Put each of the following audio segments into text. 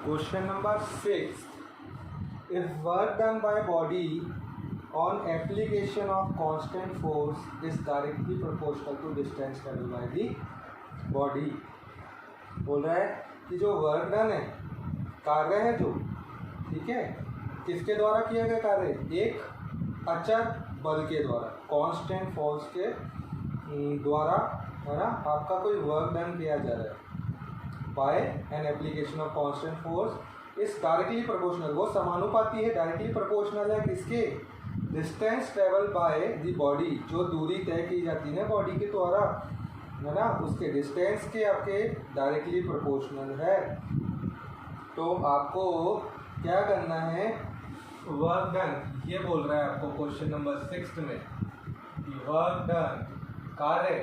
Question number 6. If work done by body on application of constant force is directly proportional to distance traveled by the body. बोल रहा है कि जो work done है, कार्य है जो, ठीक है, किसके द्वारा किया गया कार्य? एक अचर बल के द्वारा, कांस्टेंट फोर्स के द्वारा, है ना, आपका कोई वर्क डन किया जा रहा है by an application of constant force is directly proportional. वो समानुपाती है, डायरेक्टली प्रोपोर्शनल है किसके? Distance travel by the body, जो दूरी तय की जाती है बॉडी के द्वारा, है ना, उसके डिस्टेंस के आपके डायरेक्टली प्रोपोर्शनल है. तो आपको क्या करना है? वर्क डन, ये बोल रहा है आपको क्वेश्चन नंबर 6 में कि वर्क डन, कार्य,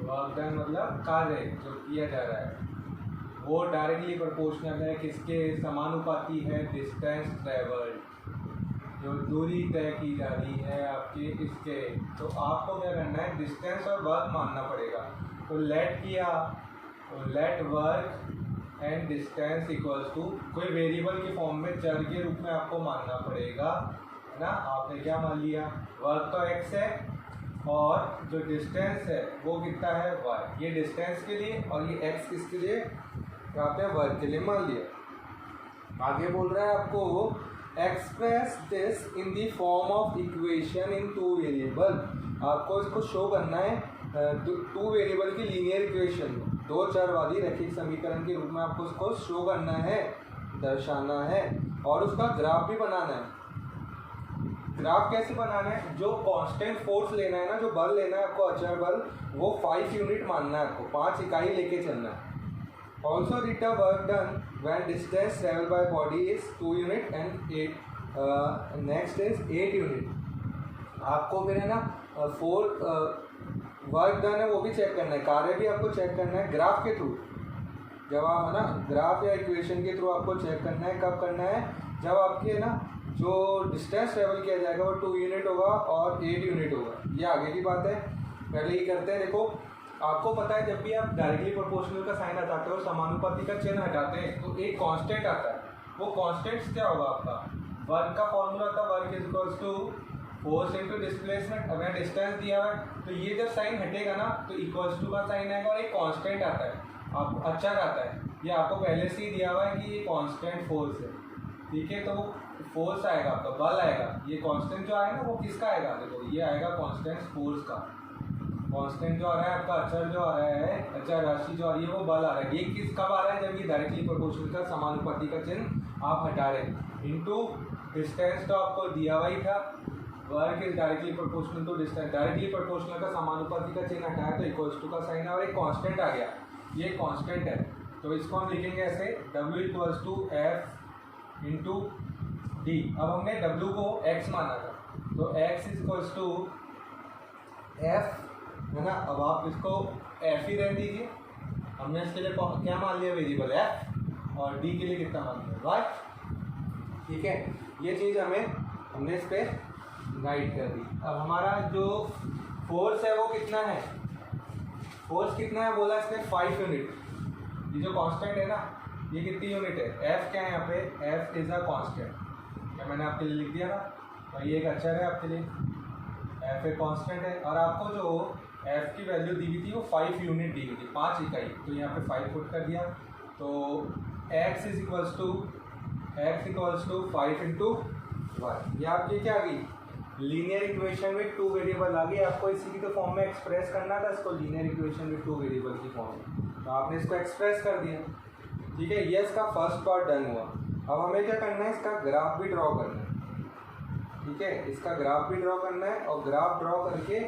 वर्क डन मतलब कार्य जो किया जा रहा है वो डायरेक्टली प्रोपोर्शनल है किसके? समानुपाती है डिस्टेंस ट्रेवल्ड, जो दूरी तय की जा रही है आपके इसके. तो आपको क्या करना है? डिस्टेंस और वर्क मानना पड़ेगा. तो लेट किया, तो let work and distance equals to, कोई वेरिएबल के फॉर्म में, चर के रूप में आपको मानना पड़ेगा, है ना. आपने क्या मान लिया? वर्क तो x है और जो डिस्टेंस है वो कितना है? y. ये डिस्टेंस के लिए और ये x किसके लिए? आपने वर्क के लिए मान लिया. आगे बोल रहा है आपको express this in the form of equation in two variable. आपको इसको शो करना है टू वेरिएबल की लीनियर इक्वेशन में, दो चरवादी रैखिक समीकरण के रूप में आपको उसको शो करना है, दर्शाना है, और उसका ग्राफ भी बनाना है. ग्राफ कैसे बनाना है? जो कांस्टेंट फोर्स लेना है ना, जो बल लेना है आपको, अचर बल, वो 5 यूनिट मानना है आपको, 5 इकाई लेके चलना है. Also write a work done when distance traveled by body is 2 unit and 8 next is 8 unit. आपको फिर है ना 4 वर्क डन है वो भी चेक करना है, कार्य भी आपको चेक करना है ग्राफ के थ्रू. जब आप, है ना, ग्राफ या इक्वेशन के थ्रू आपको चेक करना है. कब करना है? जब आपके, है ना, जो डिस्टेंस ट्रेवल किया जाएगा वो 2 यूनिट होगा और 8 यूनिट होगा. ये आगे की बात है, पहले ही करते हैं. देखो, आपको पता है जब भी आप डायरेक्टली प्रोपोर्शनल का साइन हटाते हो, समानुपाती का चिन्ह हटाते हैं, तो एक कांस्टेंट आता है. वो कांस्टेंट क्या होगा आपका? वर्क का फॉर्मूला था, work is equals to force into displacement. अगर डिस्टेंस दिया है तो ये जब साइन हटेगा ना तो इक्वल्स टू का साइन आएगा और एक कांस्टेंट आता है, आप अचर आता है. ये आपको पहले से ही दिया हुआ है कि ये कांस्टेंट फोर्स है, ठीक है. तो वो फोर्स आएगा आपका, बल आएगा. ये कांस्टेंट जो आएगा ना वो किसका आएगा? देखो, ये आएगा कांस्टेंट फोर्स का. कांस्टेंट जो आ रहा है आपका, अचर जो आ रहा है, अचर राशि जो आ रही है वो बल आ रहा है. ये किस कब आ रहा है? जब ये डायरेक्टली प्रोपोर्शनल का समानुपाती का चिन्ह आप हटा रहे हैं. इनटू डिस्टेंस तो आपको दिया हुआ ही था, work is directly proportional to distance, directly proportional का समानुपाती का चिन्ह हटाया तो इक्वल्स टू का साइन है और एक कांस्टेंट आ गया. ये कांस्टेंट है, तो इसको हम लिखेंगे ऐसे, W equals to F into D. अब हमने W को x माना था, तो x इक्वल्स टू F, है ना. अब आप इसको F ही रहने दीजिए. हमने इसके लिए क्या मान लिया? वेरिएबल F, और D के लिए कितना मान लिया? Y. ठीक है, ये चीज़ हमने इस पर राइट कर दी. अब हमारा जो फोर्स है वो कितना है? फोर्स कितना है बोला इसने? 5 यूनिट. ये जो कांस्टेंट है ना, ये कितनी यूनिट है? F क्या है यहाँ पे? F is a constant. क्या मैंने आपके लिए लिख दिया ना, और ये एक अचर है आपके लिए. F एक कांस्टेंट है और आपको जो F की वैल्यू दी हुई थी वो 5 यूनिट दी हुई थी, 5 इकाई. तो यहाँ पे 5 पुट कर दिया. तो x is equals to 5 into Y. ये आपकी क्या आ गई? लीनियर इक्वेशन में 2 वेरिएबल आ गई. आपको इसी की तो फॉर्म में एक्सप्रेस करना था इसको, लीनियर इक्वेशन में 2 वेरिएबल की फॉर्म में. तो आपने इसको एक्सप्रेस कर दिया, ठीक है. ये इसका फर्स्ट पार्ट डन हुआ. अब हमें क्या करना है? इसका ग्राफ भी ड्रॉ करना है, ठीक है. इसका ग्राफ भी ड्रॉ करना है और ग्राफ ड्रॉ करके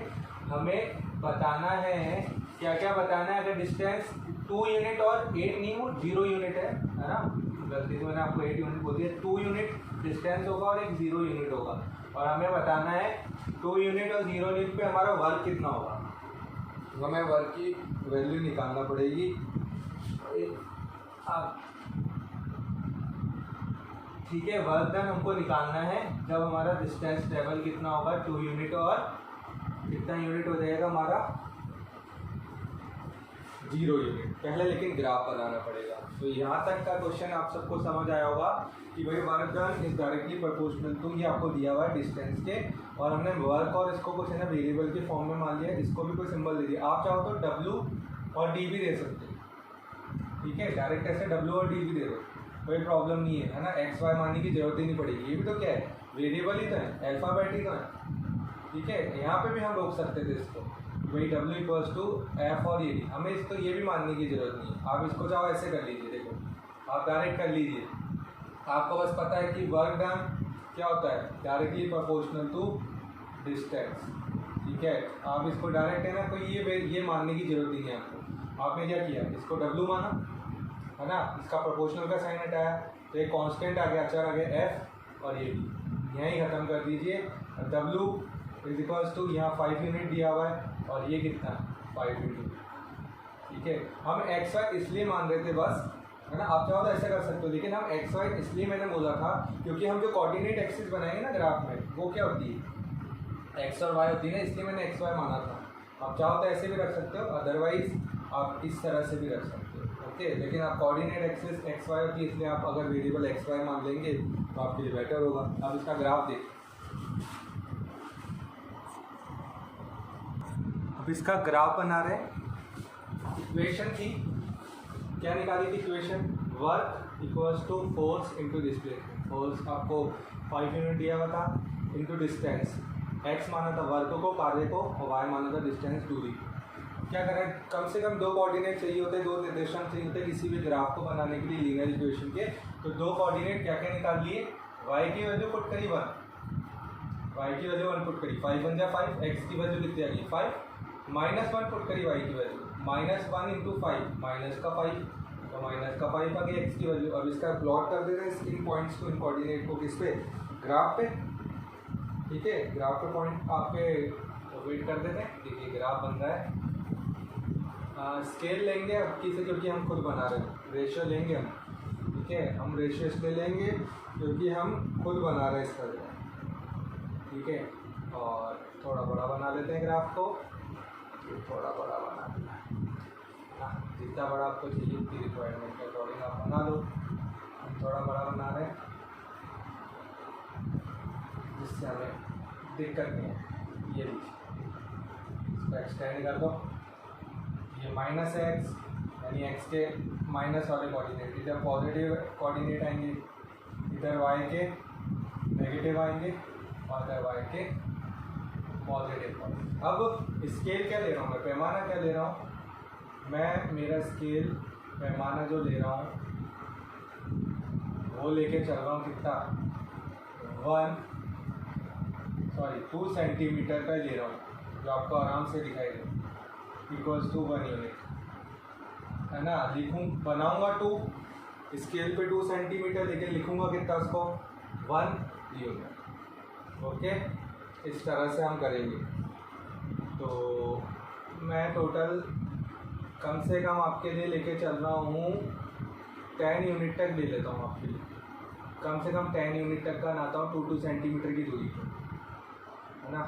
हमें बताना है, क्या क्या बताना है. अगर डिस्टेंस 2 यूनिट और 8 नहीं हो, 0 यूनिट है ना, गलती से मैंने आपको 8 यूनिट बोल दिया. 2 यूनिट डिस्टेंस होगा और एक 0 यूनिट होगा, और हमें बताना है 2 यूनिट और 0 यूनिट पे हमारा वर्क कितना होगा. तो हमें वर्क की वैल्यू निकालना पड़ेगी. ठीक है, वर्क डन हमको निकालना है जब हमारा डिस्टेंस ट्रेवल कितना होगा? 2 यूनिट और कितना यूनिट हो जाएगा हमारा? 0 यूनिट पहले, लेकिन ग्राफ बनाना पड़ेगा। तो यहाँ तक का क्वेश्चन आप सबको समझ आया होगा कि भाई work done is directly proportional to, ये आपको दिया हुआ है डिस्टेंस के, और हमने वर्क और इसको कुछ है ना वेरिएबल के फॉर्म में मान लिया, इसको भी कोई सिंबल दे दिया। आप चाहो तो W और D भी दे सकते हो, ठीक है, डायरेक्ट ऐसे W और D भी दे दो, कोई प्रॉब्लम नहीं है ना। एक्स वाई मानने की जरूरत ही नहीं पड़ेगी, ये भी तो क्या है, वेरिएबल ही तो है, अल्फ़ाबेट ही तो है, ठीक है। यहाँ पे भी हम रोक सकते थे इसको, वही W इक्वल्स टू F और ये, हमें इसको ये भी मानने की जरूरत नहीं है। आप इसको चाहो ऐसे कर लीजिए, देखो आप डायरेक्ट कर लीजिए, आपको बस पता है कि वर्क डन क्या होता है, डायरेक्टली प्रोपोर्शनल टू डिस्टेंस, ठीक है। आप इसको डायरेक्ट है ना, कोई ये मानने की जरूरत नहीं है आपको। आपने क्या किया, इसको W माना है ना, इसका प्रोपोर्शनल का साइन हटाया, तो एक कांस्टेंट आ गया, अक्षर आ गया F, और ये भी यहीं ख़त्म कर दीजिए। W इज इक्वल्स टू, यहाँ 5 यूनिट दिया हुआ है, और ये कितना 5 यूनिट, ठीक है। हम एक्स वाई इसलिए मान रहे थे बस, है ना, आप चाहो तो ऐसे कर सकते हो, लेकिन हम एक्स वाई इसलिए मैंने बोला था क्योंकि हम जो कोऑर्डिनेट एक्सिस बनाएंगे ना ग्राफ में, वो क्या होती है, एक्स और वाई होती है ना, इसलिए मैंने एक्स वाई माना था। आप चाहो तो ऐसे भी रख सकते हो, अदरवाइज आप इस तरह से भी रख सकते हो, ओके। लेकिन आप कोऑर्डिनेट एक्सिस एक्स वाई होती है, इसलिए आप अगर वेरिएबल एक्स वाई मान लेंगे तो आपके लिए बेटर होगा। अब इसका ग्राफ देखिए, अब इसका ग्राफ बना रहे हैं। इक्वेशन थी, क्या निकाली थी equation, work equals to force into displacement. Force आपको 5 यूनिट दिया हुआ था, इंटू डिस्टेंस, एक्स माना था वर्क को, कार्य को, और वाई माना था डिस्टेंस, दूरी। क्या करें, कम से कम 2 कोऑर्डिनेट चाहिए होते, 2 निर्देशांक चाहिए होते किसी भी ग्राफ को बनाने के लिए लीनियर इक्वेशन के। तो 2 कोऑर्डिनेट क्या क्या निकाल लिए, वाई की वैल्यू पुट करी 1, वाई की वैल्यू 1 पुट करी, 5 1 जा 5, एक्स की वैल्यू कितनी आ गई 5, -1 पुट करी वाई की वैल्यू, -1 इंटू 5, माइनस का 5, तो माइनस का 5 आ गई एक्स की वैल्यू। अब इसका प्लॉट कर देते हैं इन पॉइंट्स को, इन कोऑर्डिनेट को, किस पे, ग्राफ पे, ठीक है। ग्राफ पे पॉइंट आपके वेट कर देते हैं, देखिए ग्राफ बन रहा है। स्केल लेंगे अब किसी, क्योंकि हम खुद बना रहे हैं, रेशियो लेंगे हम, ठीक है, हम रेशियो इसलिए लेंगे क्योंकि हम खुद बना रहे हैं इसका, ठीक है। और थोड़ा बड़ा बना लेते हैं ग्राफ को, थोड़ा बड़ा बना दिया, जितना बड़ा आपको चाहिए उतनी रिक्वायरमेंट के अकॉर्डिंग आप बना लो। हम थोड़ा बड़ा बना रहे हैं जिससे हमें दिक्कत नहीं है। ये इसको एक्सटेंड कर दो, ये -x यानी x के माइनस वाले कोऑर्डिनेट, इधर पॉजिटिव कोऑर्डिनेट आएंगे, इधर y के नेगेटिव आएंगे, और इधर y के पॉजिटिव। अब स्केल क्या ले रहा हूँ मैं, पैमाना क्या ले रहा हूँ मैं, मेरा स्केल पैमाना जो ले रहा हूँ वो लेके चल रहा हूँ कितना, 2 सेंटीमीटर का ले रहा हूँ, जो आपको आराम से दिखाई दे, इक्वल्स टू 1 यूनिट, है ना। लिखूँ, बनाऊँगा 2 स्केल पे 2 सेंटीमीटर, लेकिन लिखूँगा कितना उसको, 1 यूनिट, ओके। इस तरह से हम करेंगे। तो मैं टोटल कम से कम आपके लिए लेके चल रहा हूँ 10 यूनिट तक ले लेता हूँ आपके लिए, कम से कम 10 यूनिट तक का नाता हूँ 2 सेंटीमीटर की दूरी पर, है ना,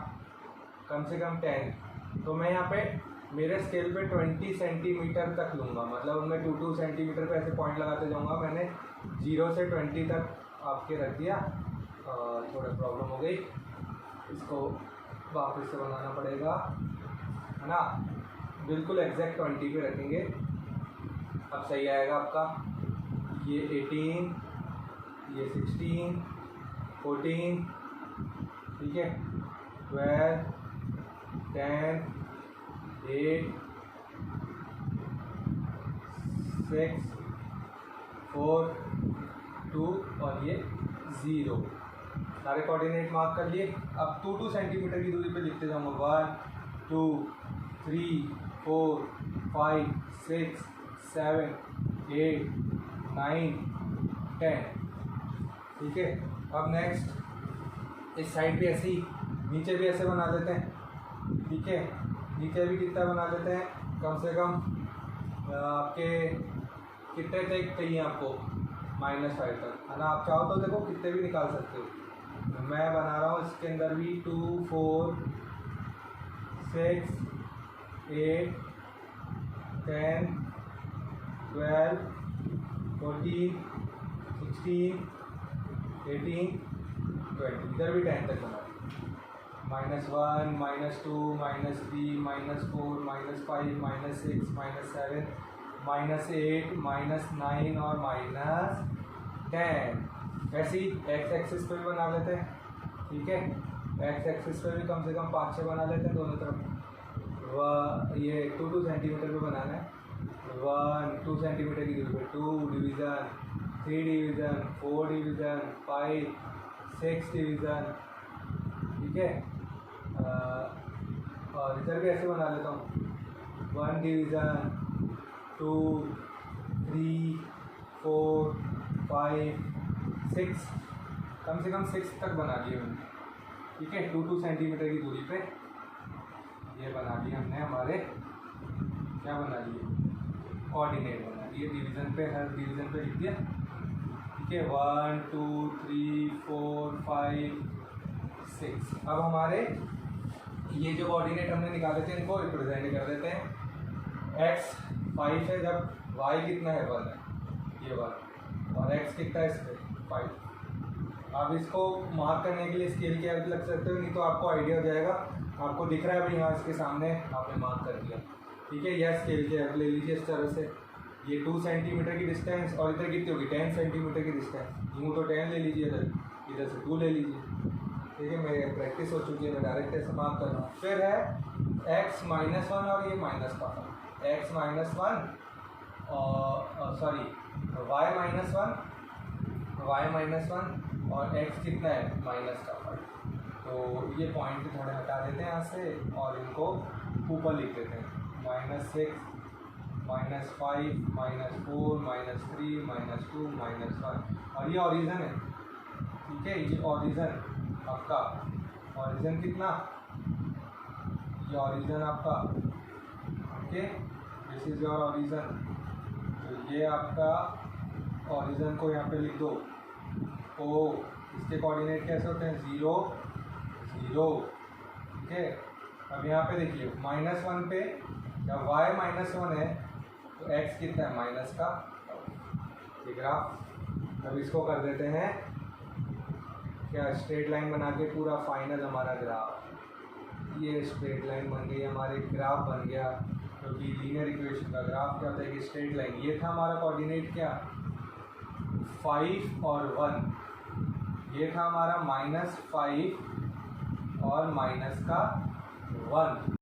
कम से कम 10। तो मैं यहाँ पे मेरे स्केल पे 20 सेंटीमीटर तक लूँगा, मतलब मैं 2 सेंटीमीटर पे ऐसे पॉइंट लगाते जाऊँगा। मैंने 0 से 20 तक आपके रख दिया, थोड़ा प्रॉब्लम हो गई, इसको वापस से बनाना पड़ेगा, है ना। बिल्कुल एग्जैक्ट 20 पे रखेंगे, अब सही आएगा आपका। ये 18, ये 16, 14, ठीक है, 12, 10, 8, 6, 4, 2 और ये 0, सारे कोऑर्डिनेट मार्क कर लिए। अब 2 सेंटीमीटर की दूरी पे लिखते जाऊँगा, 1 2 3 4 5 6 7 8 9 10, ठीक है। अब नेक्स्ट इस साइड भी ऐसे ही, नीचे भी ऐसे बना देते हैं, ठीक है। नीचे भी कितना बना लेते हैं, कम से कम आपके कितने तक चाहिए आपको, -5 तक, है ना। आप चाहो तो देखो कितने भी निकाल सकते हो, मैं बना रहा हूँ इसके अंदर भी 2 4 6 8 10 12, 14, 16, 18, 20, इधर भी 10 तक बना -1, -2, -3, -4, -5, -6, -7, -8, -9 और -10। वैसे ही एक्स एक्सिस पे भी बना लेते हैं, ठीक है। एक्स एक्सिस पे भी कम से कम 5-6 बना लेते हैं दोनों तरफ। ये 2 सेंटीमीटर पे बनाना है। 2 सेंटीमीटर की दूरी पे 2 डिवीज़न, 3 डिवीज़न, 4 डिवीज़न, 5, 6 डिवीज़न, ठीक है। और इधर भी ऐसे बना लेता हूँ 1 डिवीज़न, 2, 3, 4, 5, 6, कम से कम 6 तक बना लिए मैंने, ठीक है। 2 सेंटीमीटर की दूरी पे ये बना लिए हमने, हमारे क्या बना लिए, कोऑर्डिनेट बना लिए। डिवीज़न पे, हर डिवीज़न पे लिख दिया, ठीक है। 1, 2, 3, 4, 5, 6। अब हमारे ये जो कोऑर्डिनेट हमने निकाले थे इनको रिप्रेजेंट कर देते हैं। x 5 है जब y कितना है 1 है, ये 1, और x कितना है इस पर 5। आप इसको मार्क करने के लिए स्केल के लग सकते हो, नहीं तो आपको आइडिया हो जाएगा। आपको दिख रहा है भाई, यहाँ इसके सामने आपने मार्क कर दिया, ठीक है। यह स्केल के ले लीजिए इस तरह से। ये 2 सेंटीमीटर की डिस्टेंस, और इधर कितनी होगी 10 सेंटीमीटर की डिस्टेंस। यूँ तो 10 ले लीजिए, इधर से 2 ले लीजिए, ठीक है। मेरे प्रैक्टिस हो चुकी है, मैं डायरेक्ट ऐसे मार्क कर रहा हूँ। फिर है x -1 और ये माइनस का, x -1 और सॉरी y -1 और x कितना है माइनस का 5। तो ये पॉइंट थोड़े हटा देते हैं यहाँ से और इनको ऊपर लिख देते हैं -6, -5, -4, -3, -2, -1, और ये ओरिजिन है, ठीक है। ये ओरिजिन आपका, ओरिजिन कितना, ये ओरिजिन आपका, okay, this is your origin. तो ये आपका ओरिजिन को यहाँ पे लिख दो ओ। इसके कोऑर्डिनेट कैसे होते हैं 0, 0, ठीक है। अब यहाँ पे देखिए -1 पे जब y -1 है तो x कितना है माइनस का, ये ग्राफ। अब इसको कर देते हैं क्या, स्ट्रेट लाइन बना के पूरा फाइनल हमारा ग्राफ। ये स्ट्रेट लाइन बन गई, हमारे ग्राफ बन गया, क्योंकि लीनियर इक्वेशन का ग्राफ क्या होता है कि स्ट्रेट लाइन। ये था हमारा कोऑर्डिनेट क्या 5 और 1, ये था हमारा -5 और माइनस का 1।